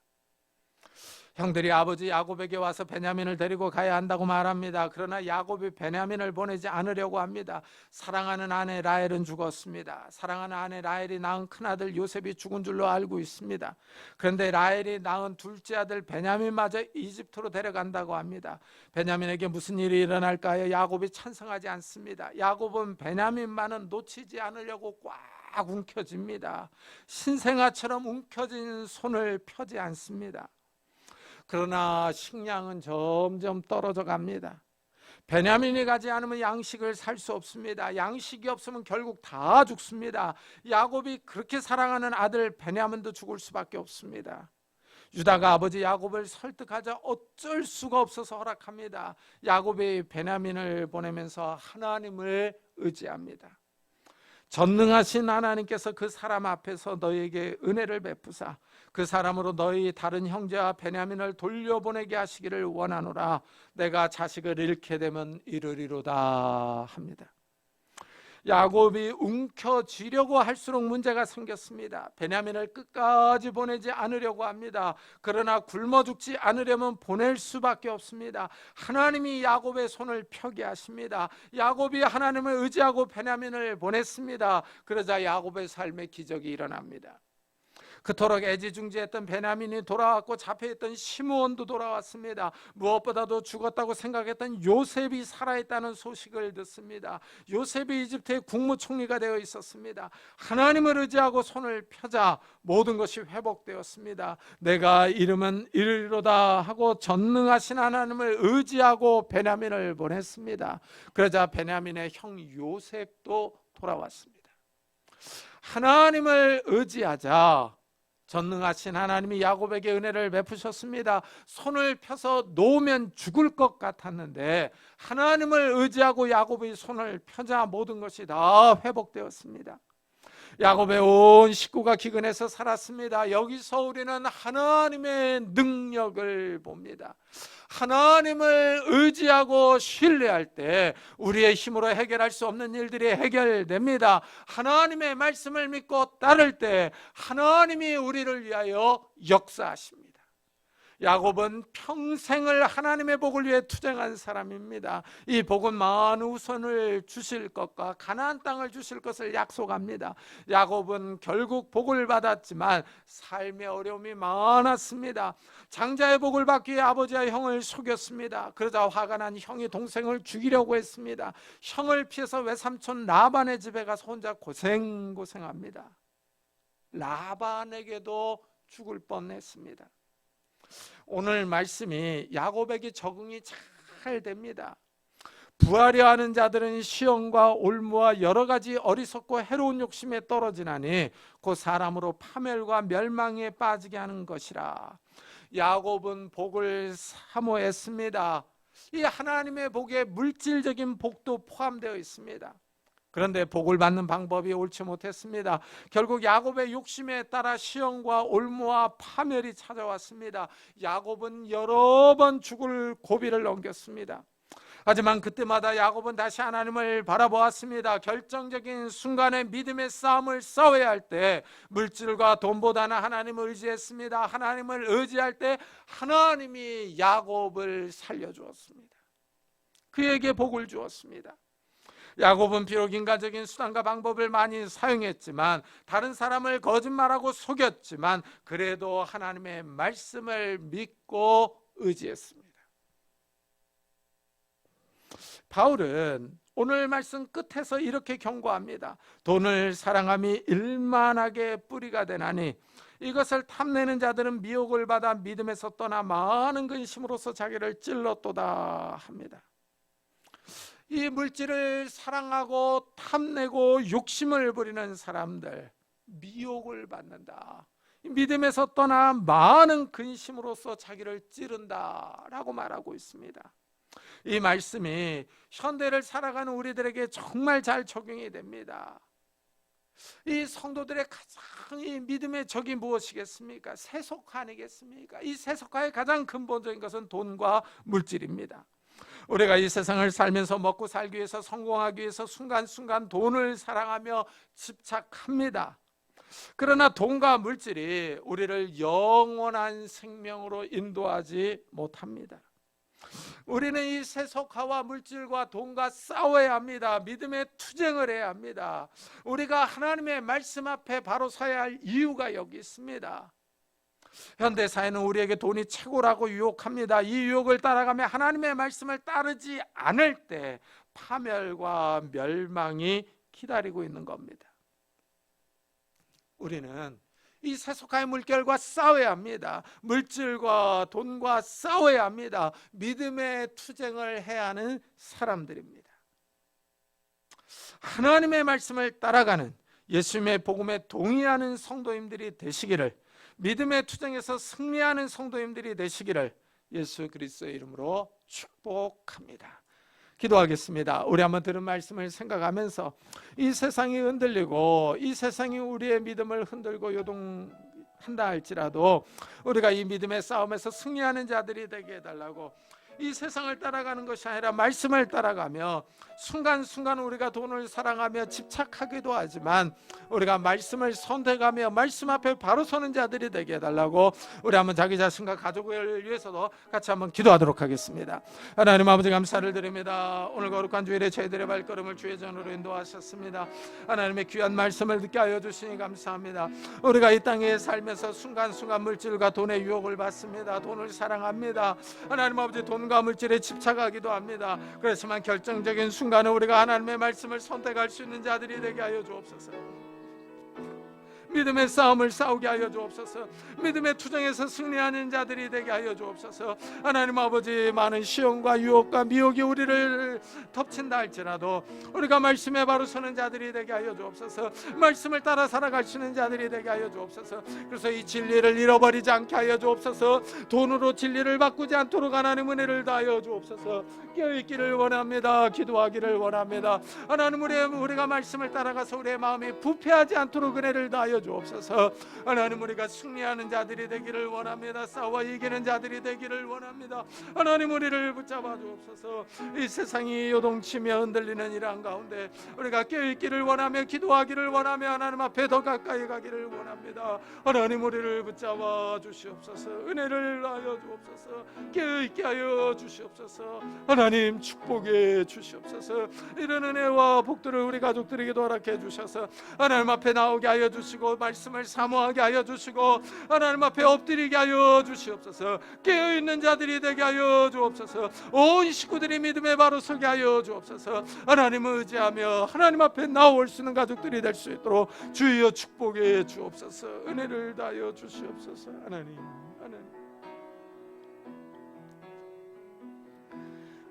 S1: 형들이 아버지 야곱에게 와서 베냐민을 데리고 가야 한다고 말합니다. 그러나 야곱이 베냐민을 보내지 않으려고 합니다. 사랑하는 아내 라헬은 죽었습니다. 사랑하는 아내 라헬이 낳은 큰아들 요셉이 죽은 줄로 알고 있습니다. 그런데 라헬이 낳은 둘째 아들 베냐민마저 이집트로 데려간다고 합니다. 베냐민에게 무슨 일이 일어날까 하여 야곱이 찬성하지 않습니다. 야곱은 베냐민만은 놓치지 않으려고 꽉 움켜쥡니다. 신생아처럼 움켜진 손을 펴지 않습니다. 그러나 식량은 점점 떨어져 갑니다. 베냐민이 가지 않으면 양식을 살 수 없습니다. 양식이 없으면 결국 다 죽습니다. 야곱이 그렇게 사랑하는 아들 베냐민도 죽을 수밖에 없습니다. 유다가 아버지 야곱을 설득하자 어쩔 수가 없어서 허락합니다. 야곱이 베냐민을 보내면서 하나님을 의지합니다. 전능하신 하나님께서 그 사람 앞에서 너희에게 은혜를 베푸사 그 사람으로 너희 다른 형제와 베냐민을 돌려보내게 하시기를 원하노라. 내가 자식을 잃게 되면 이르리로다 합니다. 야곱이 움켜쥐려고 할수록 문제가 생겼습니다. 베냐민을 끝까지 보내지 않으려고 합니다. 그러나 굶어 죽지 않으려면 보낼 수밖에 없습니다. 하나님이 야곱의 손을 펴게 하십니다. 야곱이 하나님을 의지하고 베냐민을 보냈습니다. 그러자 야곱의 삶에 기적이 일어납니다. 그토록 애지중지했던 베냐민이 돌아왔고 잡혀있던 시므온도 돌아왔습니다. 무엇보다도 죽었다고 생각했던 요셉이 살아있다는 소식을 듣습니다. 요셉이 이집트의 국무총리가 되어 있었습니다. 하나님을 의지하고 손을 펴자 모든 것이 회복되었습니다. 내가 이름은 이르리로다 하고 전능하신 하나님을 의지하고 베냐민을 보냈습니다. 그러자 베냐민의 형 요셉도 돌아왔습니다. 하나님을 의지하자 전능하신 하나님이 야곱에게 은혜를 베푸셨습니다. 손을 펴서 놓으면 죽을 것 같았는데 하나님을 의지하고 야곱의 손을 펴자 모든 것이 다 회복되었습니다. 야곱의 온 식구가 기근해서 살았습니다. 여기서 우리는 하나님의 능력을 봅니다. 하나님을 의지하고 신뢰할 때 우리의 힘으로 해결할 수 없는 일들이 해결됩니다. 하나님의 말씀을 믿고 따를 때 하나님이 우리를 위하여 역사하십니다. 야곱은 평생을 하나님의 복을 위해 투쟁한 사람입니다. 이 복은 많은 후손을 주실 것과 가나안 땅을 주실 것을 약속합니다. 야곱은 결국 복을 받았지만 삶의 어려움이 많았습니다. 장자의 복을 받기 위해 아버지와 형을 속였습니다. 그러자 화가 난 형이 동생을 죽이려고 했습니다. 형을 피해서 외삼촌 라반의 집에 가서 혼자 고생합니다. 라반에게도 죽을 뻔했습니다. 오늘 말씀이 야곱에게 적응이 잘 됩니다. 부하려 하는 자들은 시험과 올무와 여러 가지 어리석고 해로운 욕심에 떨어지나니 곧 사람으로 파멸과 멸망에 빠지게 하는 것이라. 야곱은 복을 사모했습니다. 이 하나님의 복에 물질적인 복도 포함되어 있습니다. 그런데 복을 받는 방법이 옳지 못했습니다. 결국 야곱의 욕심에 따라 시험과 올무와 파멸이 찾아왔습니다. 야곱은 여러 번 죽을 고비를 넘겼습니다. 하지만 그때마다 야곱은 다시 하나님을 바라보았습니다. 결정적인 순간에 믿음의 싸움을 싸워야 할 때 물질과 돈보다는 하나님을 의지했습니다. 하나님을 의지할 때 하나님이 야곱을 살려주었습니다. 그에게 복을 주었습니다. 야곱은 비록 인간적인 수단과 방법을 많이 사용했지만 다른 사람을 거짓말하고 속였지만 그래도 하나님의 말씀을 믿고 의지했습니다. 바울은 오늘 말씀 끝에서 이렇게 경고합니다. 돈을 사랑함이 일만하게 뿌리가 되나니 이것을 탐내는 자들은 미혹을 받아 믿음에서 떠나 많은 근심으로써 자기를 찔렀도다 합니다. 이 물질을 사랑하고 탐내고 욕심을 부리는 사람들 미혹을 받는다. 믿음에서 떠나 많은 근심으로써 자기를 찌른다라고 말하고 있습니다. 이 말씀이 현대를 살아가는 우리들에게 정말 잘 적용이 됩니다. 이 성도들의 가장 이 믿음의 적이 무엇이겠습니까? 세속화 아니겠습니까? 이 세속화의 가장 근본적인 것은 돈과 물질입니다. 우리가 이 세상을 살면서 먹고 살기 위해서, 성공하기 위해서 순간순간 돈을 사랑하며 집착합니다. 그러나 돈과 물질이 우리를 영원한 생명으로 인도하지 못합니다. 우리는 이 세속화와 물질과 돈과 싸워야 합니다. 믿음의 투쟁을 해야 합니다. 우리가 하나님의 말씀 앞에 바로 서야 할 이유가 여기 있습니다. 현대사회는 우리에게 돈이 최고라고 유혹합니다. 이 유혹을 따라가며 하나님의 말씀을 따르지 않을 때 파멸과 멸망이 기다리고 있는 겁니다. 우리는 이 세속화의 물결과 싸워야 합니다. 물질과 돈과 싸워야 합니다. 믿음의 투쟁을 해야 하는 사람들입니다. 하나님의 말씀을 따라가는, 예수님의 복음에 동의하는 성도님들이 되시기를, 믿음의 투쟁에서 승리하는 성도님들이 되시기를 예수 그리스도의 이름으로 축복합니다. 기도하겠습니다. 우리 한번 들은 말씀을 생각하면서 이 세상이 흔들리고 이 세상이 우리의 믿음을 흔들고 요동한다 할지라도 우리가 이 믿음의 싸움에서 승리하는 자들이 되게 해달라고, 이 세상을 따라가는 것이 아니라 말씀을 따라가며 순간순간 우리가 돈을 사랑하며 집착하기도 하지만 우리가 말씀을 선택하며 말씀 앞에 바로 서는 자들이 되게 해달라고, 우리 한번 자기 자신과 가족을 위해서도 같이 한번 기도하도록 하겠습니다. 하나님 아버지 감사를 드립니다. 오늘 거룩한 주일에 저희들의 발걸음을 주의 전으로 인도하셨습니다. 하나님의 귀한 말씀을 듣게 하여 주시니 감사합니다. 우리가 이 땅에 살면서 순간순간 물질과 돈의 유혹을 받습니다. 돈을 사랑합니다. 하나님 아버지 돈과 물질에 집착하기도 합니다. 그렇지만 결정적인 순간에 우리가 하나님의 말씀을 선택할 수 있는 자들이 되게 하여 주옵소서. 믿음의 싸움을 싸우게 하여 주옵소서. 믿음의 투쟁에서 승리하는 자들이 되게 하여 주옵소서. 하나님 아버지, 많은 시험과 유혹과 미혹이 우리를 덮친다 할지라도 우리가 말씀에 바로 서는 자들이 되게 하여 주옵소서. 말씀을 따라 살아갈 수 있는 자들이 되게 하여 주옵소서. 그래서 이 진리를 잃어버리지 않게 하여 주옵소서. 돈으로 진리를 바꾸지 않도록 하나님 은혜를 다하여 주옵소서. 깨어있기를 원합니다. 기도하기를 원합니다. 하나님, 우리가 말씀을 따라가서 우리의 마음이 부패하지 않도록 은혜를 다하여 주옵소서. 하나님, 우리가 승리하는 자들이 되기를 원합니다. 싸워 이기는 자들이 되기를 원합니다. 하나님, 우리를 붙잡아 주옵소서. 이 세상이 요동치며 흔들리는 이러한 가운데 우리가 깨어있기를 원하며 기도하기를 원하며 하나님 앞에 더 가까이 가기를 원합니다. 하나님, 우리를 붙잡아 주시옵소서. 은혜를 하여 주옵소서. 깨어있게 하여 주시옵소서. 하나님, 축복해 주시옵소서. 이런 은혜와 복들을 우리 가족들에게도 허락해 주셔서 하나님 앞에 나오게 하여 주시고 말씀을 사모하게 하여 주시고 하나님 앞에 엎드리게 하여 주시옵소서. 깨어있는 자들이 되게 하여 주옵소서. 온 식구들이 믿음에 바로 서게 하여 주옵소서. 하나님을 의지하며 하나님 앞에 나올 수 있는 가족들이 될 수 있도록 주여 축복해 주옵소서. 은혜를 다하여 주시옵소서. 하나님,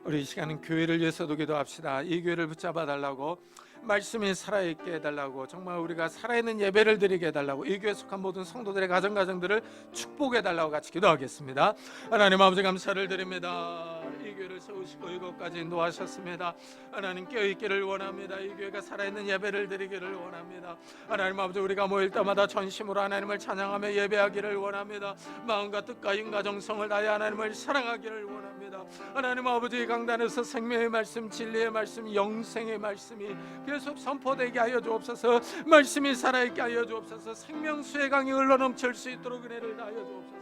S1: 우리 이 시간은 교회를 위해서도 기도합시다. 이 교회를 붙잡아 달라고, 말씀이 살아있게 해달라고, 정말 우리가 살아있는 예배를 드리게 해달라고, 이 교회에 속한 모든 성도들의 가정들을 축복해달라고 같이 기도하겠습니다. 하나님 아버지 감사를 드립니다. 이 교회를 세우시고 이것까지 인도하셨습니다. 하나님, 깨어있기를 원합니다. 이 교회가 살아있는 예배를 드리기를 원합니다. 하나님 아버지, 우리가 모일 때마다 전심으로 하나님을 찬양하며 예배하기를 원합니다. 마음과 뜻과 인과 정성을 다해 하나님을 사랑하기를 원합니다. 하나님 아버지, 이 강단에서 생명의 말씀, 진리의 말씀, 영생의 말씀이 계속 선포되게 하여 주옵소서. 말씀이 살아있게 하여 주옵소서. 생명수의 강이 흘러넘칠 수 있도록 은혜를 다하여 주옵소서.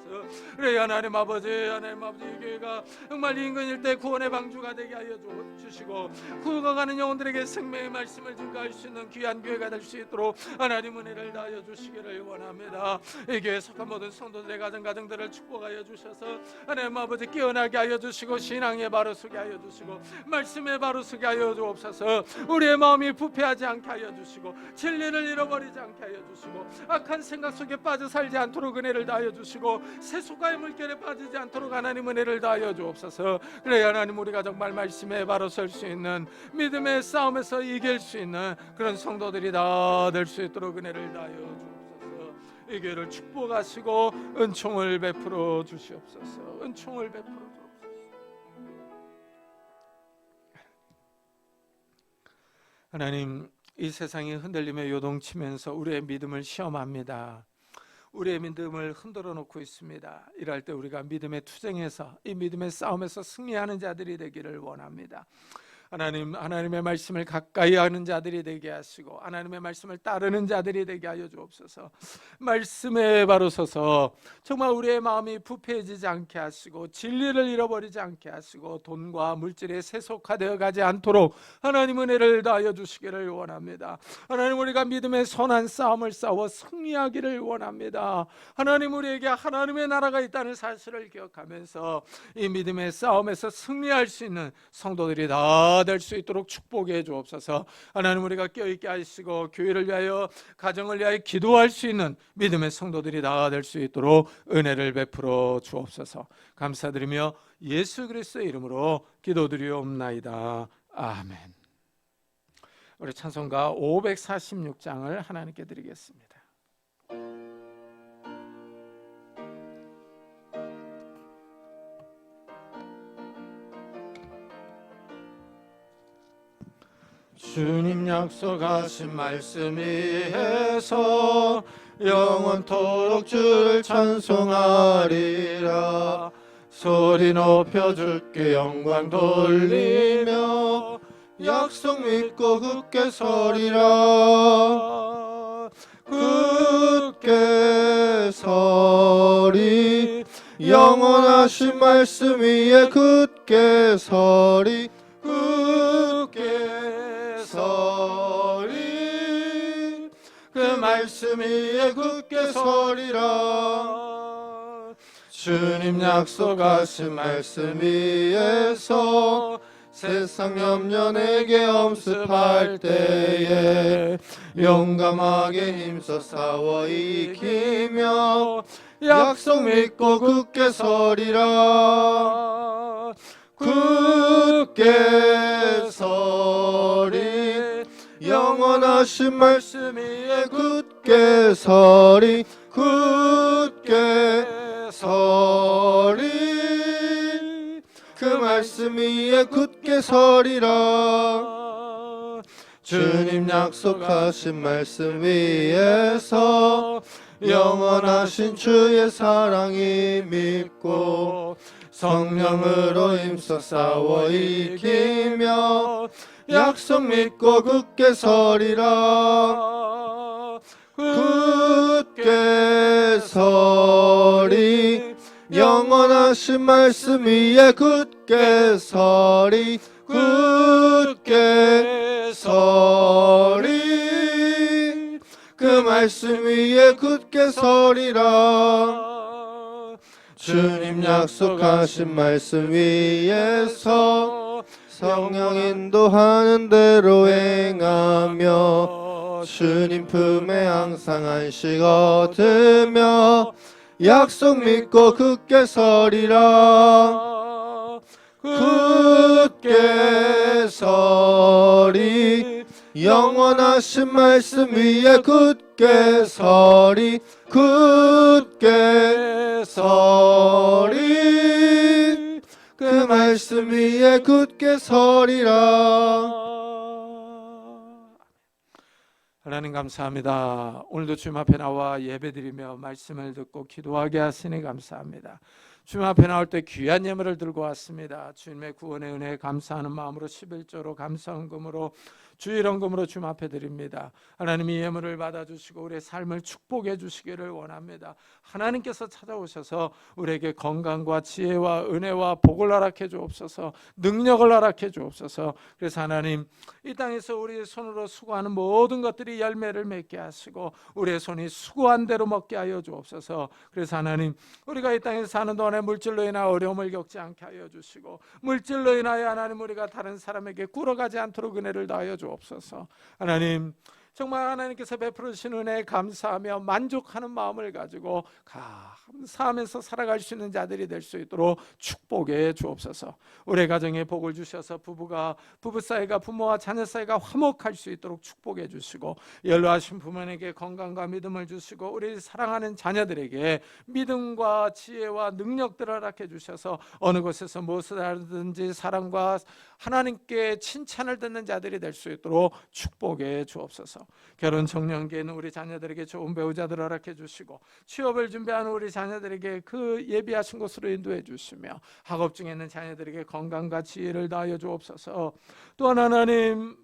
S1: 그래 하나님 아버지, 이 교회가 정말 인근 일대 구원의 방주가 되게 하여 주시고 구원가는 영혼들에게 생명의 말씀을 증거할 수 있는 귀한 교회가 될 수 있도록 하나님 은혜를 다하여 주시기를 원합니다. 이 교회에 속한 모든 성도들의 가정들을 축복하여 주셔서 하나님 아버지, 깨어나게 하여 주시고 신앙에 바로 서게 하여 주시고 말씀에 바로 서게 하여 주옵소서. 우리의 마음이 부패하지 않게 하여 주시고 진리를 잃어버리지 않게 하여 주시고 악한 생각 속에 빠져 살지 않도록 은혜를 다하여 주시고 세속화의 물결에 빠지지 않도록 하나님 은혜를 다하여 주옵소서. 그래 하나님, 우리가 정말 말씀에 바로 설 수 있는, 믿음의 싸움에서 이길 수 있는 그런 성도들이 다 될 수 있도록 은혜를 다하여 주옵소서. 이 교회를 축복하시고 은총을 베풀어 주시옵소서. 은총을 베풀어 주옵소서. 하나님, 이 세상이 흔들림에 요동치면서 우리의 믿음을 시험합니다. 우리의 믿음을 흔들어 놓고 있습니다. 이럴 때 우리가 믿음의 투쟁에서, 이 믿음의 싸움에서 승리하는 자들이 되기를 원합니다. 하나님의 말씀을 가까이 하는 자들이 되게 하시고 하나님의 말씀을 따르는 자들이 되게 하여 주옵소서. 말씀에 바로 서서 정말 우리의 마음이 부패해지지 않게 하시고 진리를 잃어버리지 않게 하시고 돈과 물질에 세속화되어 가지 않도록 하나님 은혜를 다하여 주시기를 원합니다. 하나님, 우리가 믿음의 선한 싸움을 싸워 승리하기를 원합니다. 하나님, 우리에게 하나님의 나라가 있다는 사실을 기억하면서 이 믿음의 싸움에서 승리할 수 있는 성도들이 다 될 수 있도록 축복해 주옵소서. 하나님, 우리가 껴있게 하시고 교회를 위하여, 가정을 위하여 기도할 수 있는 믿음의 성도들이 다 될 수 있도록 은혜를 베풀어 주옵소서. 감사드리며 예수 그리스도의 이름으로 기도드리옵나이다. 아멘. 우리 찬송가 546장을 하나님께 드리겠습니다. 주님 약속하신 말씀 위에서 영원토록 주를 찬송하리라. 소리 높여 주께 영광 돌리며 약속 믿고 굳게 서리라. 굳게 서리, 영원하신 말씀 위에 굳게 서리. 굳게 서리, 그 말씀 위에 굳게 서리라. 주님 약속하신 말씀 위에서 세상 염려 내게 엄습할 때에 용감하게 힘써 싸워 이기며 약속 믿고 굳게 서리라. 굳게 서리, 영원하신 말씀 위에 굳게 서리. 굳게 서리, 그 말씀 위에 굳게 서리라. 주님 약속하신 말씀 위에서 영원하신 주의 사랑이 믿고 성령으로 힘써 싸워 이기며 약속 믿고 굳게 서리라. 굳게 서리, 영원하신 말씀 위에 굳게 서리. 굳게 서리, 그 말씀 위에 굳게 서리라. 주님 약속하신 말씀 위에서 성령 인도하는 대로 행하며 주님 품에 항상 안식 얻으며 약속 믿고 굳게 서리라. 굳게 서리, 영원하신 말씀 위에 굳게 서리. 굳게 서리, 그 말씀 위에 굳게 서리라. 하나님 감사합니다. 오늘도 주님 앞에 나와 예배드리며 말씀을 듣고 기도하게 하시니 감사합니다. 주님 앞에 나올 때 귀한 예물을 들고 왔습니다. 주님의 구원의 은혜에 감사하는 마음으로 11조로 감사헌금으로 주일헌금으로 주님 앞에 드립니다. 하나님이 예물을 받아주시고 우리의 삶을 축복해 주시기를 원합니다. 하나님께서 찾아오셔서 우리에게 건강과 지혜와 은혜와 복을 허락해 주옵소서, 능력을 허락해 주옵소서. 그래서 하나님, 이 땅에서 우리의 손으로 수고하는 모든 것들이 열매를 맺게 하시고 우리의 손이 수고한 대로 먹게 하여 주옵소서. 그래서 하나님, 우리가 이 땅에 사는 동안에 물질로 인하여 어려움을 겪지 않게 하여 주시고 물질로 인하여 하나님 우리가 다른 사람에게 꿇어가지 않도록 은혜를 다하여 주옵소서. 하나님, 정말 하나님께서 베풀어 주신 은혜에 감사하며 만족하는 마음을 가지고 감사하면서 살아갈 수 있는 자들이 될 수 있도록 축복해 주옵소서. 우리 가정에 복을 주셔서 부부 사이가 부모와 자녀 사이가 화목할 수 있도록 축복해 주시고, 연로하신 부모에게 건강과 믿음을 주시고, 우리 사랑하는 자녀들에게 믿음과 지혜와 능력들을 허락해 주셔서 어느 곳에서 무엇을 하든지 사랑과 하나님께 칭찬을 듣는 자들이 될 수 있도록 축복해 주옵소서. 결혼 정년기에는 우리 자녀들에게 좋은 배우자들을 허락해 주시고, 취업을 준비하는 우리 자녀들에게 그 예비하신 곳으로 인도해 주시며, 학업 중에 있는 자녀들에게 건강과 지혜를 다하여 주옵소서. 또한 하나님,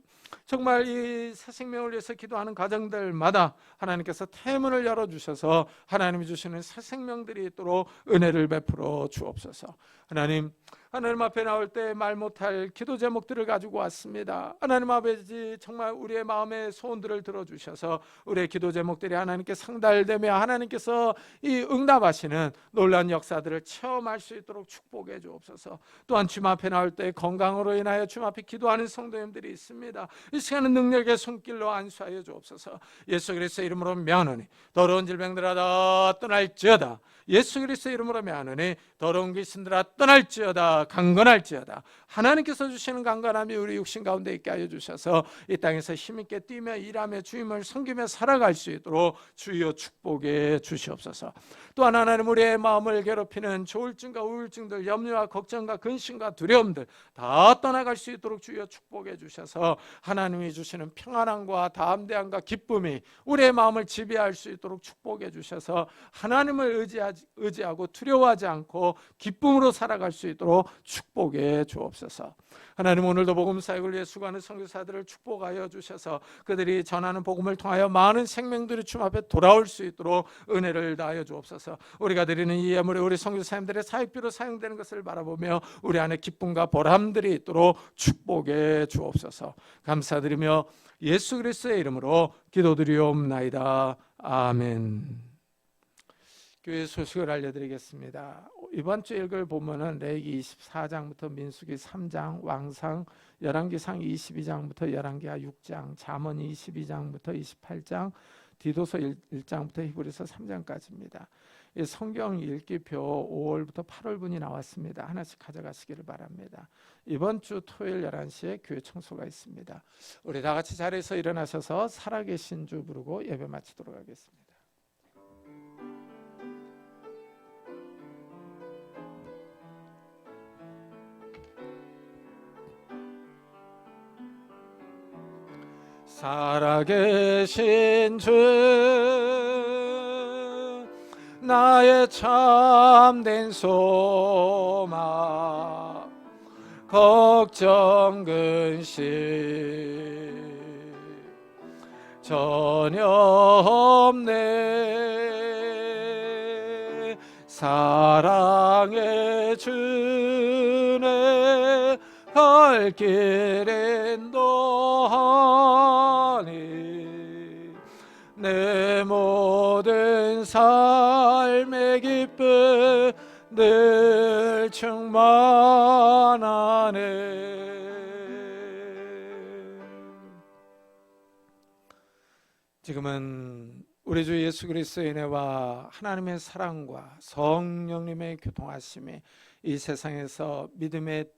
S1: 정말 이 새 생명을 위해서 기도하는 가정들마다 하나님께서 태문을 열어주셔서 하나님이 주시는 새 생명들이 있도록 은혜를 베풀어 주옵소서. 하나님 앞에 나올 때 말 못할 기도 제목들을 가지고 왔습니다. 하나님 아버지, 정말 우리의 마음의 소원들을 들어주셔서 우리의 기도 제목들이 하나님께 상달되며 하나님께서 이 응답하시는 놀라운 역사들을 체험할 수 있도록 축복해 주옵소서. 또한 주님 앞에 나올 때 건강으로 인하여 주님 앞에 기도하는 성도님들이 있습니다. 이 시간은 능력의 손길로 안수하여 주옵소서. 예수 그리스도의 이름으로 명하노니 더러운 질병들아 다 떠날지어다. 예수 그리스도의 이름으로 명하노니 더러운 귀신들아 떠날지어다. 강건할지어다. 하나님께서 주시는 강건함이 우리 육신 가운데 있게 하여 주셔서 이 땅에서 힘있게 뛰며 일하며 주님을 섬기며 살아갈 수 있도록 주여 축복해 주시옵소서. 또한 하나님, 우리의 마음을 괴롭히는 조울증과 우울증들, 염려와 걱정과 근심과 두려움들 다 떠나갈 수 있도록 주여 축복해 주셔서 하나님이 주시는 평안함과 담대함과 기쁨이 우리의 마음을 지배할 수 있도록 축복해 주셔서 하나님을 의지하고 두려워하지 않고 기쁨으로 살아갈 수 있도록 축복해 주옵소서. 하나님, 오늘도 복음 사역을 위해 수고하는 선교사들을 축복하여 주셔서 그들이 전하는 복음을 통하여 많은 생명들이 주님 앞에 돌아올 수 있도록 은혜를 다하여 주옵소서. 우리가 드리는 이 예물이 우리 선교사님들의 사역비로 사용되는 것을 바라보며 우리 안에 기쁨과 보람들이 있도록 축복해 주옵소서. 감사드리며 예수 그리스도의 이름으로 기도드리옵나이다. 아멘. 교회 소식을 알려드리겠습니다. 이번 주 읽을 본문은 레위기 24장부터 민수기 3장, 왕상 열왕기상 22장부터 열왕기하 6장, 잠언 22장부터 28장, 디도서 1장부터 히브리서 3장까지입니다. 이 성경 읽기표 5월부터 8월분이 나왔습니다. 하나씩 가져가시기를 바랍니다. 이번 주 토요일 11시에 교회 청소가 있습니다. 우리 다 같이 자리에서 일어나셔서 살아계신 주 부르고 예배 마치도록 하겠습니다. 살아계신 주, 나의 참된 소망, 걱정 근심 전혀 없네. 사랑의 주네 갈 길엔 너하니 내 모든 삶의 기쁨 늘 충만하네. 지금은 우리 주 예수 그리스도의 은혜와 하나님의 사랑과 성령님의 교통하심이 이 세상에서 믿음의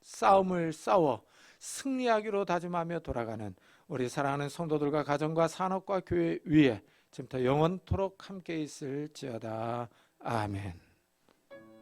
S1: 싸움을 싸워 승리하기로 다짐하며 돌아가는 우리 사랑하는 성도들과 가정과 산업과 교회 위에 지금부터 영원토록 함께 있을지어다. 아멘.